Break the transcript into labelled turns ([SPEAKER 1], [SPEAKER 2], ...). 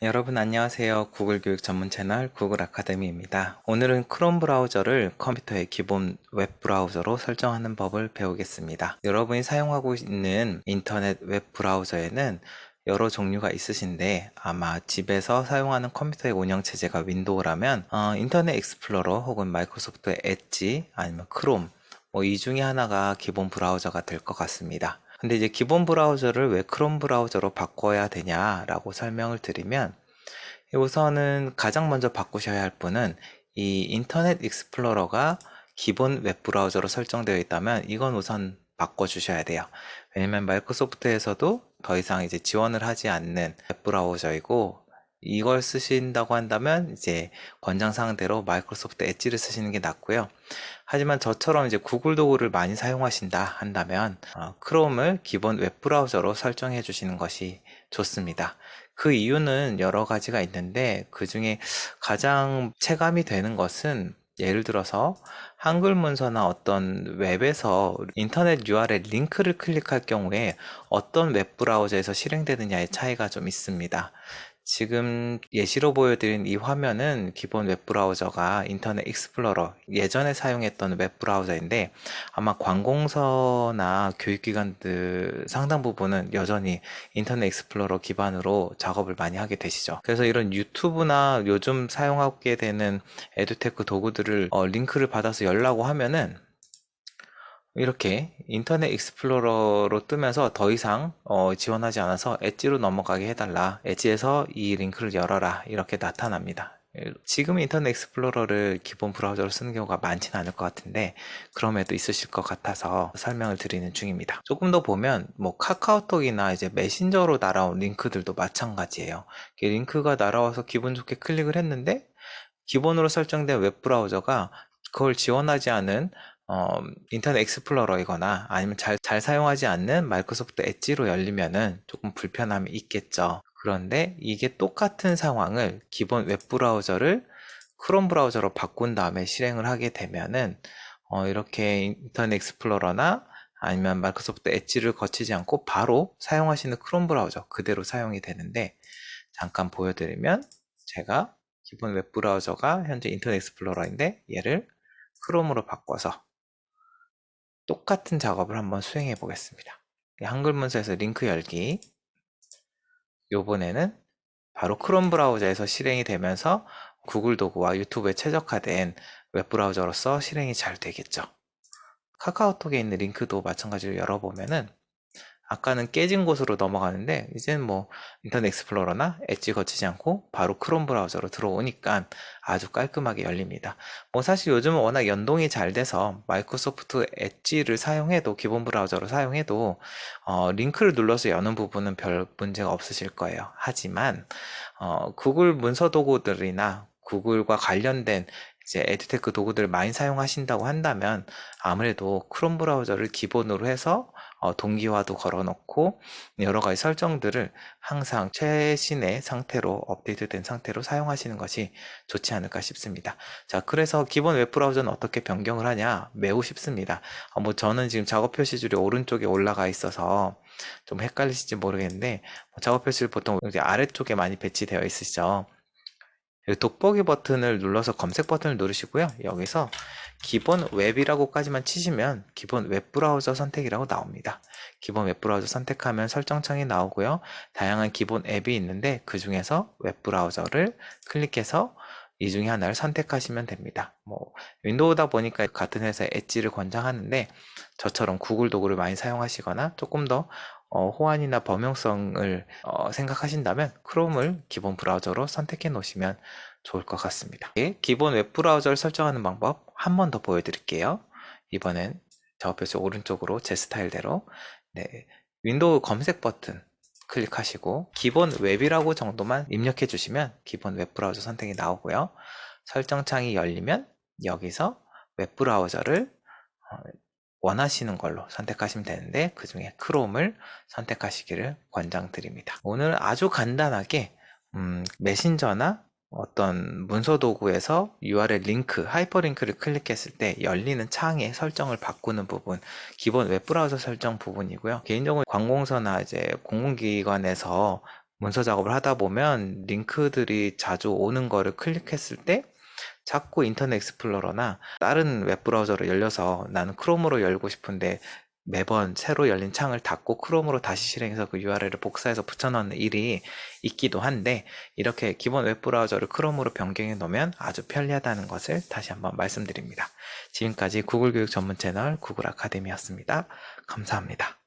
[SPEAKER 1] 여러분 안녕하세요. 구글 교육 전문 채널 구글 아카데미입니다. 오늘은 크롬 브라우저를 컴퓨터의 기본 웹 브라우저로 설정하는 법을 배우겠습니다. 여러분이 사용하고 있는 인터넷 웹 브라우저에는 여러 종류가 있으신데 아마 집에서 사용하는 컴퓨터의 운영체제가 윈도우라면 인터넷 익스플로러 혹은 마이크로소프트 엣지 아니면 크롬 이 중에 하나가 기본 브라우저가 될 것 같습니다. 근데 이제 기본 브라우저를 왜 크롬 브라우저로 바꿔야 되냐라고 설명을 드리면, 우선은 가장 먼저 바꾸셔야 할 분은 이 인터넷 익스플로러가 기본 웹 브라우저로 설정되어 있다면 이건 우선 바꿔주셔야 돼요. 왜냐면 마이크로소프트에서도 더 이상 이제 지원을 하지 않는 웹 브라우저이고, 이걸 쓰신다고 한다면 이제 권장사항대로 마이크로소프트 엣지를 쓰시는 게 낫고요. 하지만 저처럼 이제 구글 도구를 많이 사용하신다 한다면 크롬을 기본 웹 브라우저로 설정해 주시는 것이 좋습니다. 그 이유는 여러 가지가 있는데 그 중에 가장 체감이 되는 것은, 예를 들어서 한글 문서나 어떤 웹에서 인터넷 URL 링크를 클릭할 경우에 어떤 웹 브라우저에서 실행되느냐의 차이가 좀 있습니다. 지금 예시로 보여드린 이 화면은 기본 웹 브라우저가 인터넷 익스플로러, 예전에 사용했던 웹 브라우저인데, 아마 관공서나 교육기관들 상당 부분은 여전히 인터넷 익스플로러 기반으로 작업을 많이 하게 되시죠. 그래서 이런 유튜브나 요즘 사용하게 되는 에듀테크 도구들을 링크를 받아서 열라고 하면은 이렇게 인터넷 익스플로러로 뜨면서 더 이상 지원하지 않아서 엣지로 넘어가게 해달라, 엣지에서 이 링크를 열어라, 이렇게 나타납니다. 지금 인터넷 익스플로러를 기본 브라우저로 쓰는 경우가 많지는 않을 것 같은데 그럼에도 있으실 것 같아서 설명을 드리는 중입니다. 조금 더 보면 카카오톡이나 이제 메신저로 날아온 링크들도 마찬가지예요. 링크가 날아와서 기분 좋게 클릭을 했는데 기본으로 설정된 웹 브라우저가 그걸 지원하지 않은 인터넷 익스플로러이거나 아니면 잘 사용하지 않는 마이크로소프트 엣지로 열리면은 조금 불편함이 있겠죠. 그런데 이게 똑같은 상황을 기본 웹 브라우저를 크롬 브라우저로 바꾼 다음에 실행을 하게 되면은 이렇게 인터넷 익스플로러나 아니면 마이크로소프트 엣지를 거치지 않고 바로 사용하시는 크롬 브라우저 그대로 사용이 되는데, 잠깐 보여드리면, 제가 기본 웹 브라우저가 현재 인터넷 익스플로러인데 얘를 크롬으로 바꿔서 똑같은 작업을 한번 수행해 보겠습니다. 한글 문서에서 링크 열기, 요번에는 바로 크롬 브라우저에서 실행이 되면서 구글 도구와 유튜브에 최적화된 웹 브라우저로서 실행이 잘 되겠죠. 카카오톡에 있는 링크도 마찬가지로 열어보면은 아까는 깨진 곳으로 넘어가는데 이제는 인터넷 익스플로러나 엣지 거치지 않고 바로 크롬 브라우저로 들어오니까 아주 깔끔하게 열립니다. 사실 요즘은 워낙 연동이 잘 돼서 마이크로소프트 엣지를 사용해도, 기본 브라우저로 사용해도 링크를 눌러서 여는 부분은 별 문제가 없으실 거예요. 하지만 구글 문서 도구들이나 구글과 관련된 이제 에듀테크 도구들을 많이 사용하신다고 한다면 아무래도 크롬 브라우저를 기본으로 해서 동기화도 걸어놓고 여러 가지 설정들을 항상 최신의 상태로, 업데이트된 상태로 사용하시는 것이 좋지 않을까 싶습니다. 자, 그래서 기본 웹 브라우저는 어떻게 변경을 하냐? 매우 쉽습니다. 저는 지금 작업 표시줄이 오른쪽에 올라가 있어서 좀 헷갈리실지 모르겠는데, 작업 표시를 보통 이제 아래쪽에 많이 배치되어 있으시죠. 돋보기 버튼을 눌러서 검색 버튼을 누르시고요. 여기서 기본 웹이라고까지만 치시면 기본 웹 브라우저 선택이라고 나옵니다. 기본 웹 브라우저 선택하면 설정창이 나오고요. 다양한 기본 앱이 있는데 그 중에서 웹 브라우저를 클릭해서 이 중에 하나를 선택하시면 됩니다. 윈도우다 보니까 같은 회사의 엣지를 권장하는데, 저처럼 구글 도구를 많이 사용하시거나 조금 더 호환이나 범용성을 생각하신다면 크롬을 기본 브라우저로 선택해 놓으시면 좋을 것 같습니다. 기본 웹 브라우저를 설정하는 방법 한 번 더 보여드릴게요. 이번엔 좌표시 오른쪽으로 제 스타일대로, 윈도우 검색 버튼 클릭하시고 기본 웹이라고 정도만 입력해 주시면 기본 웹 브라우저 선택이 나오고요. 설정창이 열리면 여기서 웹 브라우저를 원하시는 걸로 선택하시면 되는데 그 중에 크롬을 선택하시기를 권장드립니다. 오늘 아주 간단하게 메신저나 어떤 문서 도구에서 URL 링크, 하이퍼링크를 클릭했을 때 열리는 창의 설정을 바꾸는 부분, 기본 웹브라우저 설정 부분이고요. 개인적으로 관공서나 이제 공공기관에서 문서 작업을 하다 보면 링크들이 자주 오는 거를 클릭했을 때 자꾸 인터넷 익스플로러나 다른 웹브라우저로 열려서 나는 크롬으로 열고 싶은데 매번 새로 열린 창을 닫고 크롬으로 다시 실행해서 그 URL을 복사해서 붙여넣는 일이 있기도 한데, 이렇게 기본 웹브라우저를 크롬으로 변경해 놓으면 아주 편리하다는 것을 다시 한번 말씀드립니다. 지금까지 구글 교육 전문 채널 구글 아카데미였습니다. 감사합니다.